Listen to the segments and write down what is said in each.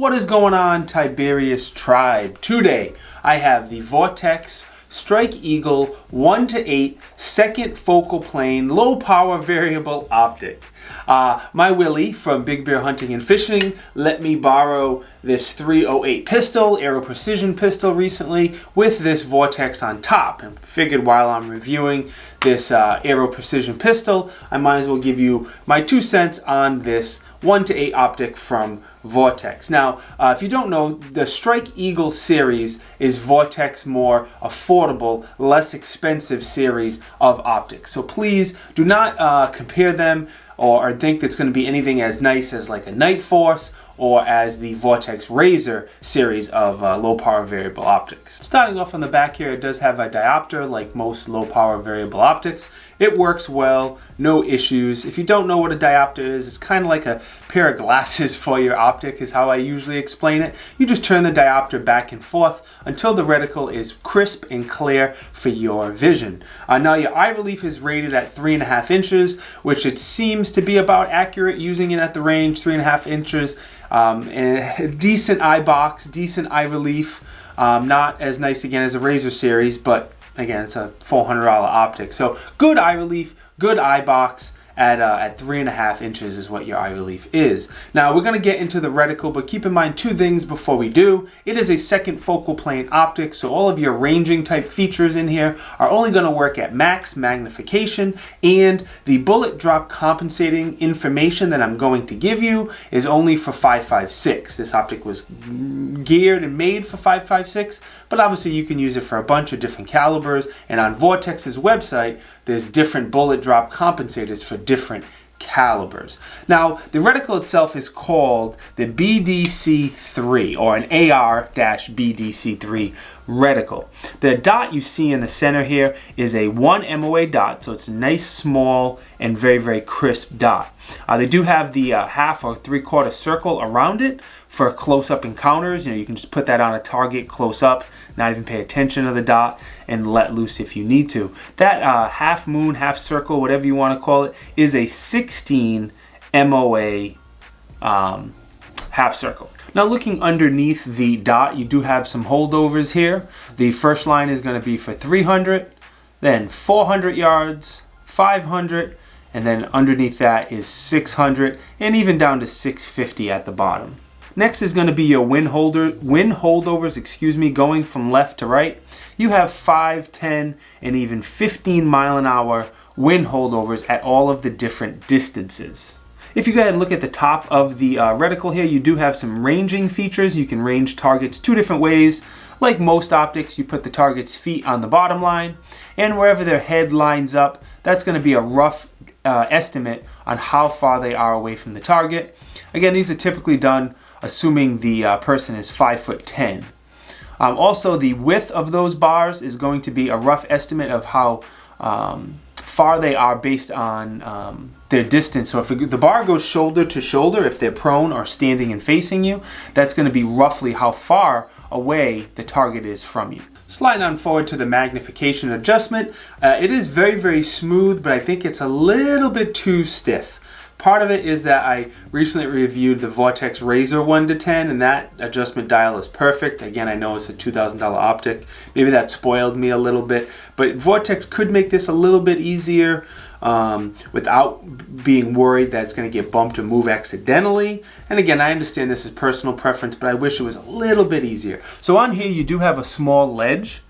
What is going on, Tiberious Tribe? Today I have the Vortex Strike Eagle 1-8 second focal plane low power variable optic. My Willie from Big Bear Hunting and Fishing let me borrow this 308 pistol, Aero Precision pistol recently with this Vortex on top, and figured while I'm reviewing this Aero Precision pistol, I might as well give you my 2 cents on this 1-8 optic from Vortex. Now, if you don't know, the Strike Eagle series is Vortex more affordable, less expensive series of optics. So please do not compare them or think it's going to be anything as nice as like a Night Force or as the Vortex Razor series of low power variable optics. Starting off on the back here, it does have a diopter like most low power variable optics. It works well, no issues. If you don't know what a diopter is, it's kind of like a pair of glasses for your optic is how I usually explain it. You just turn the diopter back and forth until the reticle is crisp and clear for your vision. Now your eye relief is rated at 3.5 inches, which it seems to be about accurate using it at the range, 3.5 inches. And a decent eye box, decent eye relief. Not as nice again as a Razor series, but again, it's a $400 optic. So good eye relief, good eye box at 3.5 inches is what your eye relief is. Now we're going to get into the reticle, but keep in mind 2 things before we do. It is a second focal plane optic, so all of your ranging type features in here are only going to work at max magnification, and the bullet drop compensating information that I'm going to give you is only for 5.56. This optic was geared and made for 5.56, but obviously you can use it for a bunch of different calibers, and on Vortex's website there's different bullet drop compensators for different calibers. Now, the reticle itself is called the BDC3 or an AR-BDC3 reticle. The dot you see in the center here is a 1 MOA dot, so it's a nice, small, and very, very crisp dot. They do have the half or 3/4 circle around it for close-up encounters. You can just put that on a target close up, not even pay attention to the dot, and let loose if you need to. That half moon, half circle, whatever you want to call it, is a 16 MOA half circle. Now looking underneath the dot, you do have some holdovers here. The first line is going to be for 300, then 400 yards, 500, and then underneath that is 600, and even down to 650 at the bottom. Next is going to be your wind holdovers, going from left to right. You have 5, 10, and even 15 mile-an-hour wind holdovers at all of the different distances. If you go ahead and look at the top of the reticle here, you do have some ranging features. You can range targets 2 different ways. Like most optics, you put the target's feet on the bottom line, and wherever their head lines up, that's going to be a rough estimate on how far they are away from the target. Again, these are typically done assuming the person is 5'10". Also, the width of those bars is going to be a rough estimate of how far they are based on their distance. So if the bar goes shoulder to shoulder, if they're prone or standing and facing you, that's going to be roughly how far away the target is from you. Sliding on forward to the magnification adjustment, it is very, very smooth, but I think it's a little bit too stiff. Part of it is that I recently reviewed the Vortex Razor 1-10, and that adjustment dial is perfect. Again, I know it's a $2,000 optic. Maybe that spoiled me a little bit, but Vortex could make this a little bit easier without being worried that it's going to get bumped or move accidentally. And again, I understand this is personal preference, but I wish it was a little bit easier. So on here, you do have a small ledge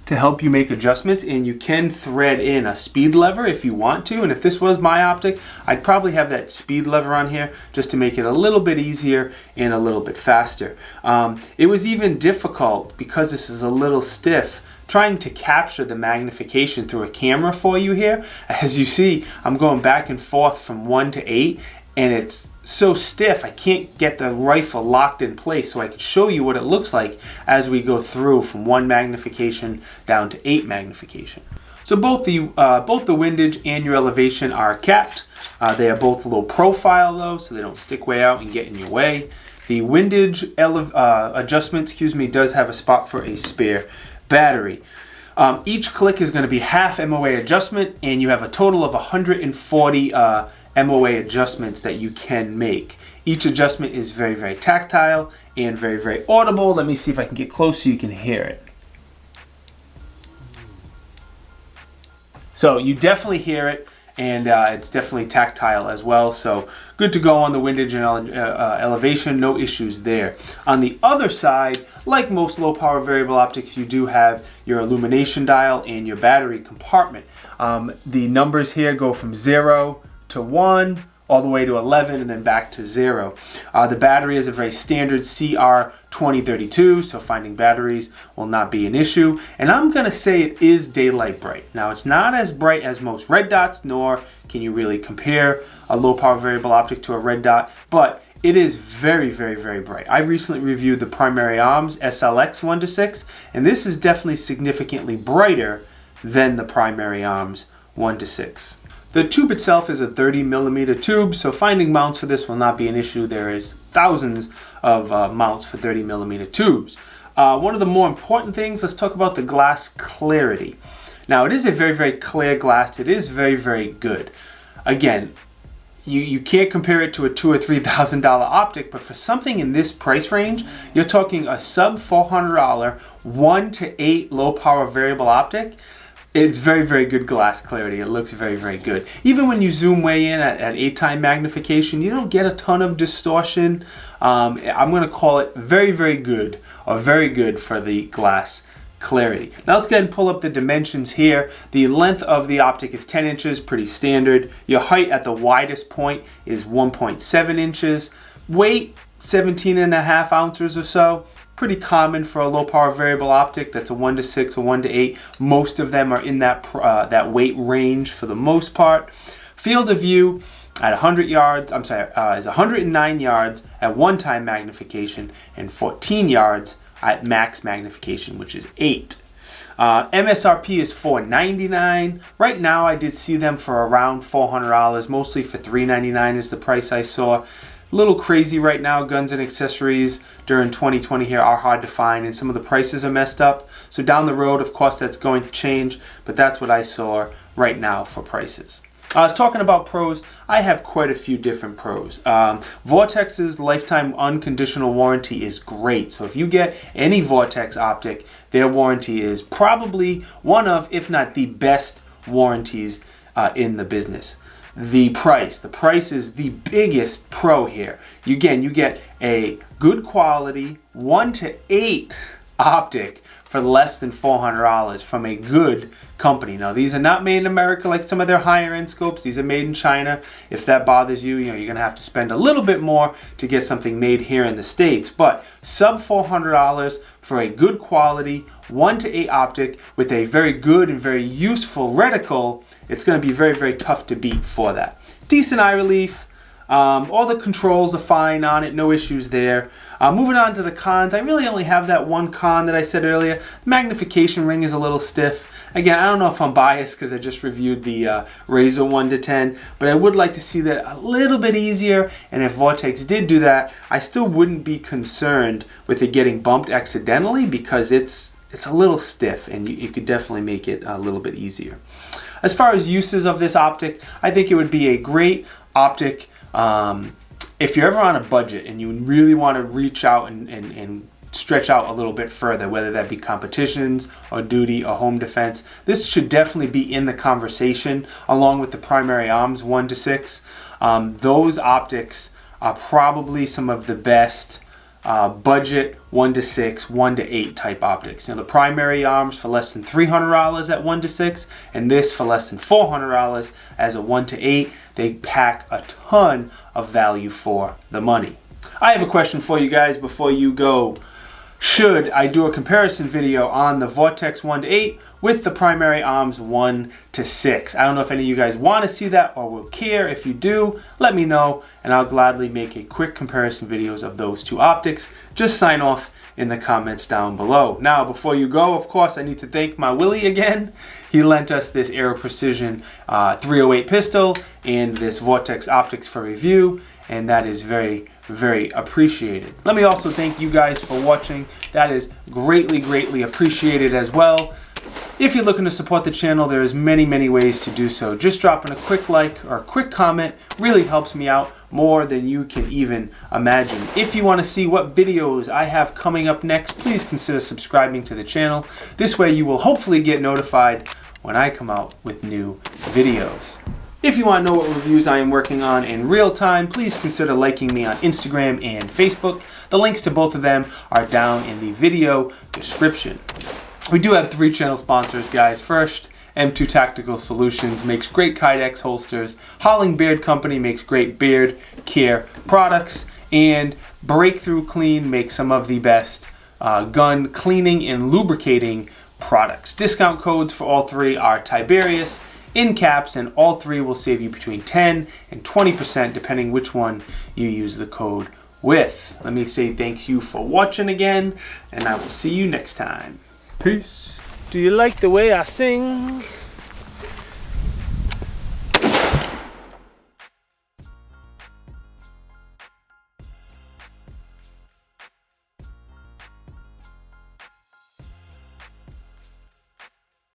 to help you make adjustments, and you can thread in a speed lever if you want to. And if this was my optic, I'd probably have that speed lever on here just to make it a little bit easier and a little bit faster. It was even difficult, because this is a little stiff, trying to capture the magnification through a camera for you here. As you see, I'm going back and forth from 1 to 8, and it's so stiff I can't get the rifle locked in place, so I can show you what it looks like as we go through from 1 magnification down to 8 magnification. So both the windage and your elevation are capped. They are both low profile though, so they don't stick way out and get in your way. The windage adjustment, does have a spot for a spare battery. Each click is going to be half MOA adjustment, and you have a total of 140 MOA adjustments that you can make. Each adjustment is very, very tactile and very, very audible. Let me see if I can get close so you can hear it. So you definitely hear it, and it's definitely tactile as well. So good to go on the windage and elevation, no issues there. On the other side, like most low power variable optics, you do have your illumination dial and your battery compartment. The numbers here go from 0 to 1, all the way to 11, and then back to 0. The battery is a very standard CR2032, so finding batteries will not be an issue. And I'm going to say it is daylight bright. Now, it's not as bright as most red dots, nor can you really compare a low power variable optic to a red dot, but it is very, very, very bright. I recently reviewed the primary arms SLX 1-6, and this is definitely significantly brighter than the primary arms 1-6. The tube itself is a 30mm tube, so finding mounts for this will not be an issue. There is thousands of mounts for 30mm tubes. One of the more important things, let's talk about the glass clarity. Now, it is a very, very clear glass. It is very, very good. Again, you can't compare it to a $2,000 or $3,000 optic, but for something in this price range, you're talking a sub $400 1-8 low power variable optic. It's very, very good glass clarity. It looks very, very good. Even when you zoom way in at 8x magnification, you don't get a ton of distortion. I'm going to call it very, very good, or very good for the glass clarity. Now let's go ahead and pull up the dimensions here. The length of the optic is 10 inches, pretty standard. Your height at the widest point is 1.7 inches. Weight, 17.5 ounces or so. Pretty common for a low power variable optic that's a 1-6 or 1-8. Most of them are in that weight range for the most part. Field of view at 100 yards, is 109 yards at 1x magnification and 14 yards at max magnification, which is 8. MSRP is $499. Right now I did see them for around $400, mostly for $399 is the price I saw. A little crazy right now. Guns and accessories during 2020 here are hard to find, and some of the prices are messed up. So down the road, of course, that's going to change, but that's what I saw right now for prices. I was talking about pros. I have quite a few different pros. Vortex's lifetime unconditional warranty is great. So if you get any Vortex optic, their warranty is probably one of, if not the best warranties in the business. The price is the biggest pro here. You get a good quality 1-8 optic for less than $400 from a good company. Now, these are not made in America like some of their higher end scopes. These are made in China. If that bothers you, you're going to have to spend a little bit more to get something made here in the States. But sub $400 for a good quality 1-8 optic with a very good and very useful reticle, it's going to be very, very tough to beat for that. Decent eye relief. All the controls are fine on it, no issues there. Moving on to the cons, I really only have that one con that I said earlier. The magnification ring is a little stiff. Again, I don't know if I'm biased because I just reviewed the Razor 1-10, but I would like to see that a little bit easier, and if Vortex did do that, I still wouldn't be concerned with it getting bumped accidentally because it's a little stiff, and you could definitely make it a little bit easier. As far as uses of this optic, I think it would be a great optic if you're ever on a budget and you really want to reach out and stretch out a little bit further, whether that be competitions or duty or home defense. This should definitely be in the conversation along with the primary arms 1-6. Those optics are probably some of the best budget 1-6, 1-8 type optics. The primary arms for less than $300 at 1-6, and this for less than $400 as a 1-8. They pack a ton of value for the money. I have a question for you guys before you go. Should I do a comparison video on the Vortex 1-8 with the primary arms 1-6? I don't know if any of you guys want to see that or will care. If you do, let me know, and I'll gladly make a quick comparison videos of those two optics. Just sign off in the comments down below. Now, before you go, of course, I need to thank my Willie again. He lent us this Aero Precision 308 pistol and this Vortex optics for review, and that is very, very appreciated. Let me also thank you guys for watching. That is greatly, greatly appreciated as well. If you're looking to support the channel, there's many ways to do so. Just dropping a quick like or a quick comment really helps me out more than you can even imagine. If you want to see what videos I have coming up next, please consider subscribing to the channel. This way you will hopefully get notified when I come out with new videos. If you want to know what reviews I am working on in real time, please consider liking me on Instagram and Facebook. The links to both of them are down in the video description. We do have 3 channel sponsors, guys. First, M2 Tactical Solutions makes great Kydex holsters. Holling Beard Company makes great beard care products. And Breakthrough Clean makes some of the best gun cleaning and lubricating products. Discount codes for all 3 are Tiberious in caps, and all 3 will save you between 10 and 20% depending which one you use the code with. Let me say thank you for watching again, and I will see you next time. Peace. Do you like the way I sing?